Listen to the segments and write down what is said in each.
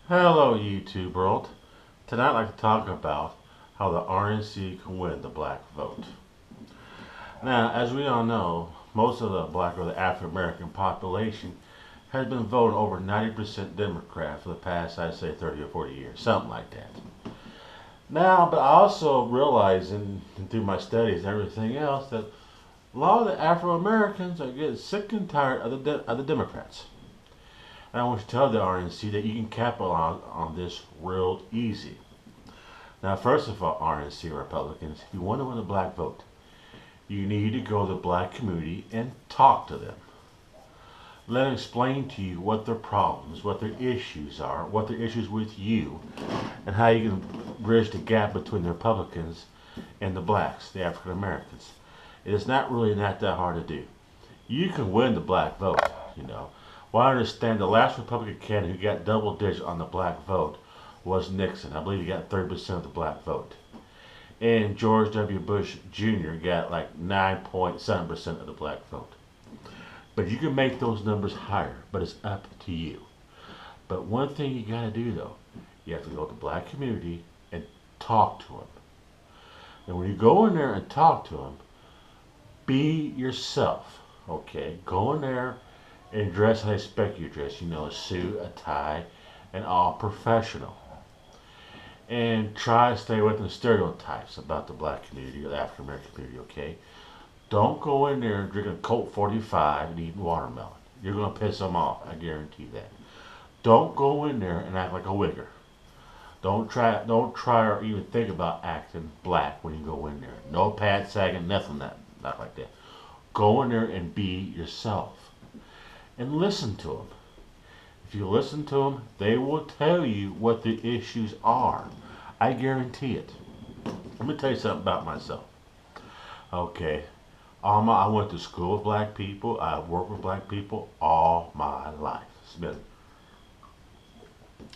Hello YouTube world. Tonight I'd like to talk about how the RNC can win the black vote. Now, as we all know, most of the black or the African American population has been voting over 90% Democrat for the past, I'd say, 30 or 40 years, something like that. Now, but I also realizing through my studies and everything else that a lot of the Afro Americans are getting sick and tired of the Democrats. And I want to tell the RNC that you can capitalize on this real easy. Now, first of all, RNC Republicans, if you want to win the black vote, you need to go to the black community and talk to them. Let them explain to you what their problems, what their issues are, what their issues with you, and how you can bridge the gap between the Republicans and the blacks, the African Americans. It is not that hard to do. You can win the black vote, you know. Well, I understand the last Republican candidate who got double digits on the black vote was Nixon. I believe he got 30% of the black vote. And George W. Bush Jr. got like 9.7% of the black vote. But you can make those numbers higher, but it's up to you. But one thing you gotta do though, you have to go to the black community and talk to them. And when you go in there and talk to them, be yourself, okay? Go in there and dress how they expect you to dress. You know, a suit, a tie, and all professional. And try to stay away from the stereotypes about the black community or the African American community, okay? Don't go in there drinking Colt 45 and eating watermelon. You're going to piss them off, I guarantee that. Don't go in there and act like a wigger. Don't try or even think about acting black when you go in there. No pants sagging, nothing not like that. Go in there and be yourself. And listen to them. If you listen to them, they will tell you what the issues are. I guarantee it. Let me tell you something about myself. Okay, I went to school with black people. I've worked with black people all my life.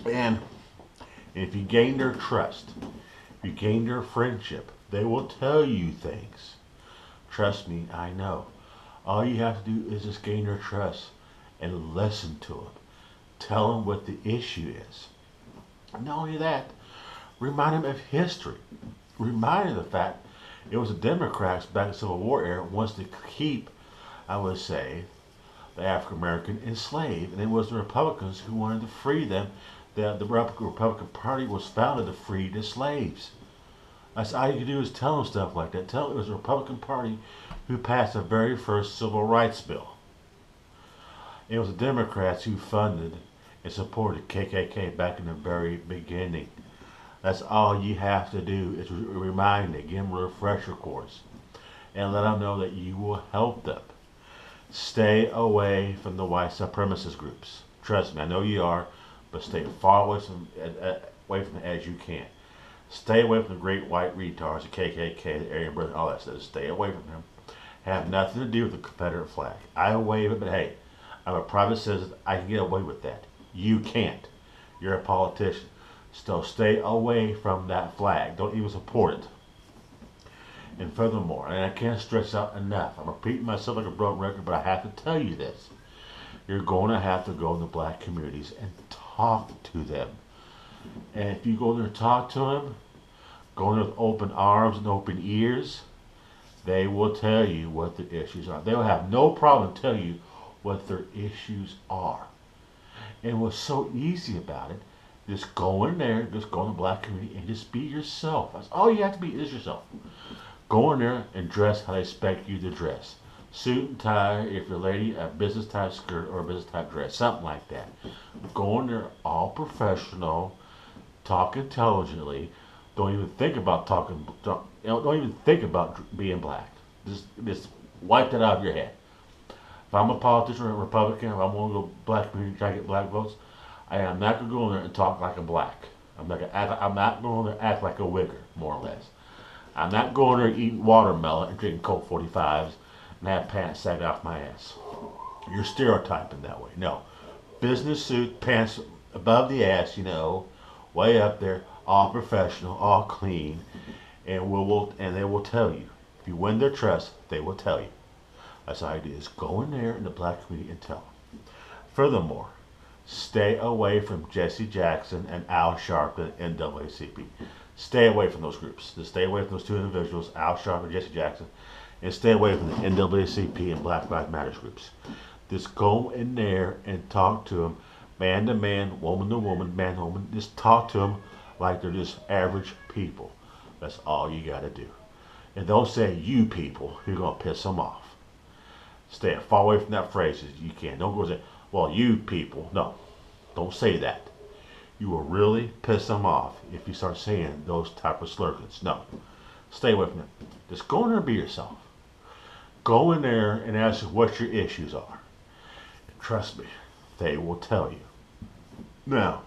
And if you gain their trust, if you gain their friendship, they will tell you things. Trust me, I know. All you have to do is just gain their trust and listen to them. Tell them what the issue is. Not only that, remind them of history. Remind them of the fact it was the Democrats back in the Civil War era wants to keep, I would say, the African American enslaved, and it was the Republicans who wanted to free them. The Republican Party was founded to free the slaves. That's all you can do is tell them stuff like that. Tell them it was the Republican Party who passed the very first civil rights bill. It was the Democrats who funded and supported KKK back in the very beginning. That's all you have to do is remind them, give them a refresher course, and let them know that you will help them. Stay away from the white supremacist groups. Trust me, I know you are, but stay far away from them as you can. Stay away from the great white retards, the KKK, the Aryan Brotherhood, all that stuff. Stay away from them. Have nothing to do with the Confederate flag. I wave it, but hey, I'm a private citizen. I can get away with that. You can't. You're a politician. So stay away from that flag. Don't even support it. And furthermore, and I can't stress out enough, I'm repeating myself like a broken record, but I have to tell you this. You're going to have to go in the black communities and talk to them. And if you go there and talk to them, go in with open arms and open ears, they will tell you what the issues are. They will have no problem telling you what their issues are. And what's so easy about it, just go in there, just go in the black community and just be yourself. That's all you have to be is yourself. Go in there and dress how they expect you to dress. Suit and tie, if you're a lady, a business type skirt or a business type dress, something like that. Go in there all professional, talk intelligently. Don't even think about don't even think about being black. Just wipe that out of your head. If I'm a politician or a Republican, if I'm going to go black community try to get black votes, I am not going to go in there and talk like a black. I'm not going to act like a wigger, more or less. I'm not going there eating watermelon and drinking Colt 45s and have pants sagged off my ass. You're stereotyping that way. No. Business suit, pants above the ass, you know, way up there, all professional, all clean, and they will tell you. If you win their trust, they will tell you. That's all it is. Go in there in the black community and tell them. Furthermore, Stay away from Jesse Jackson and Al Sharpton and NAACP. Stay away from those groups. Just stay away from those two individuals, Al Sharpton and Jesse Jackson, and stay away from the NAACP and Black Lives Matter groups. Just go in there and talk to them, man to man, woman to woman, man to woman. Just talk to them like they're just average people. That's all you got to do. And don't say you people. You're going to piss them off. Stay far away from that phrase as you can. Don't go say, well, you people. No, don't say that. You will really piss them off if you start saying those type of slogans. No, stay away from it. Just go in there and be yourself. Go in there and ask what your issues are. And trust me, they will tell you. Now,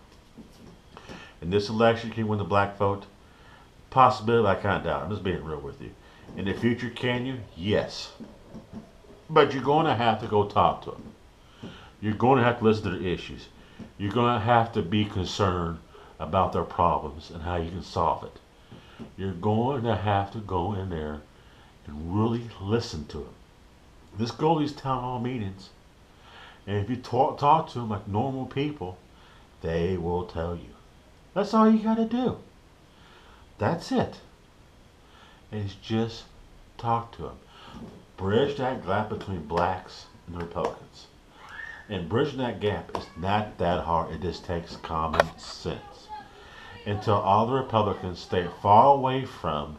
in this election, can you win the black vote? Possibility, I kind of doubt it. I'm just being real with you. In the future, can you? Yes. But you're going to have to go talk to them. You're going to have to listen to their issues. You're going to have to be concerned about their problems and how you can solve it. You're going to have to go in there and really listen to them. Just go to these town hall meetings. And if you talk to them like normal people, they will tell you. That's all you got to do. That's it. And it's just talk to them. Bridge that gap between blacks and the Republicans. And bridging that gap is not that hard. It just takes common sense. Until all the Republicans stay far away from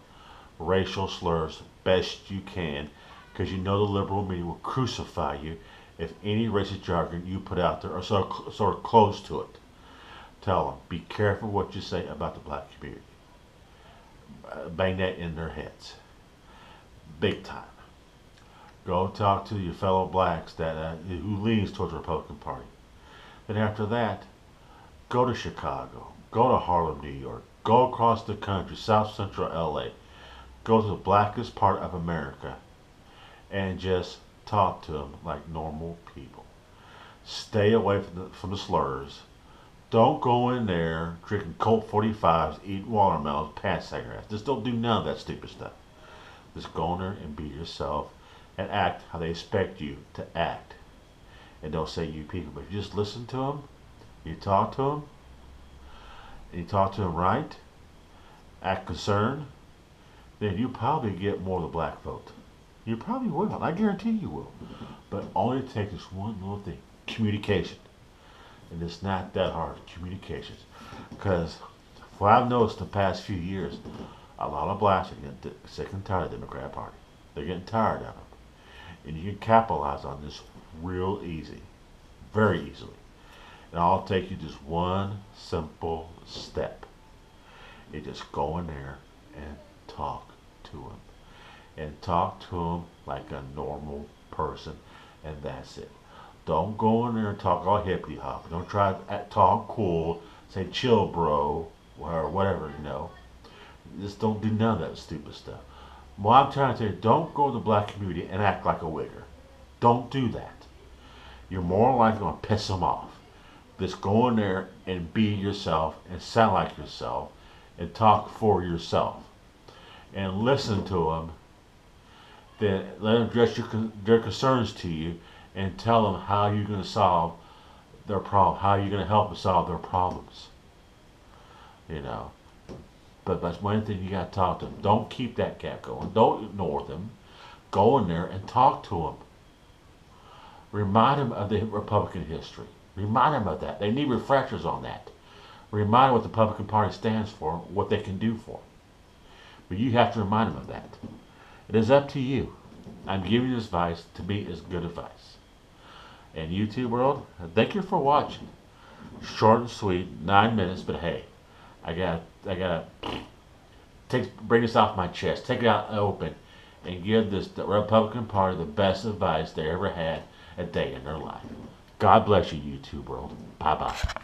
racial slurs best you can, because you know the liberal media will crucify you if any racist jargon you put out there are sort of close to it. Tell them, be careful what you say about the black community. Bang that in their heads. Big time. Go talk to your fellow blacks that who leans towards the Republican Party. Then after that, go to Chicago. Go to Harlem, New York. Go across the country, South Central LA. Go to the blackest part of America and just talk to them like normal people. Stay away from the slurs. Don't go in there drinking Colt 45s, eating watermelons, pass cigarettes. Just don't do none of that stupid stuff. Just go in there and be yourself and act how they expect you to act. And don't say you people. But if you just listen to them, you talk to them, and you talk to them right, act concerned, then you probably get more of the black vote. You probably will. I guarantee you will. But all it takes is one little thing. Communication. And it's not that hard. Communications. Because what I've noticed the past few years, a lot of blacks are getting sick and tired of the Democrat Party. They're getting tired of them. And you can capitalize on this real easy. Very easily. And I'll take you just one simple step. You just go in there and talk to them. And talk to them like a normal person. And that's it. Don't go in there and talk all hippity hop. Don't try to talk cool. Say chill bro. Or whatever, you know. Just don't do none of that stupid stuff. Well, I'm trying to say, don't go to the black community and act like a wigger. Don't do that. You're more likely going to piss them off. Just go in there and be yourself and sound like yourself and talk for yourself. And listen to them. Then let them address their concerns to you and tell them how you're going to solve their problem, how you're going to help them solve their problems. You know. But that's one thing you got to talk to them. Don't keep that gap going. Don't ignore them. Go in there and talk to them. Remind them of the Republican history. Remind them of that. They need refreshers on that. Remind them what the Republican Party stands for, what they can do for them. But you have to remind them of that. It is up to you. I'm giving you this advice. To me, is good advice. And YouTube world, thank you for watching. Short and sweet, 9 minutes, but hey, I gotta bring this off my chest, take it out open, and give the Republican Party the best advice they ever had a day in their life. God bless you, YouTube world. Bye bye.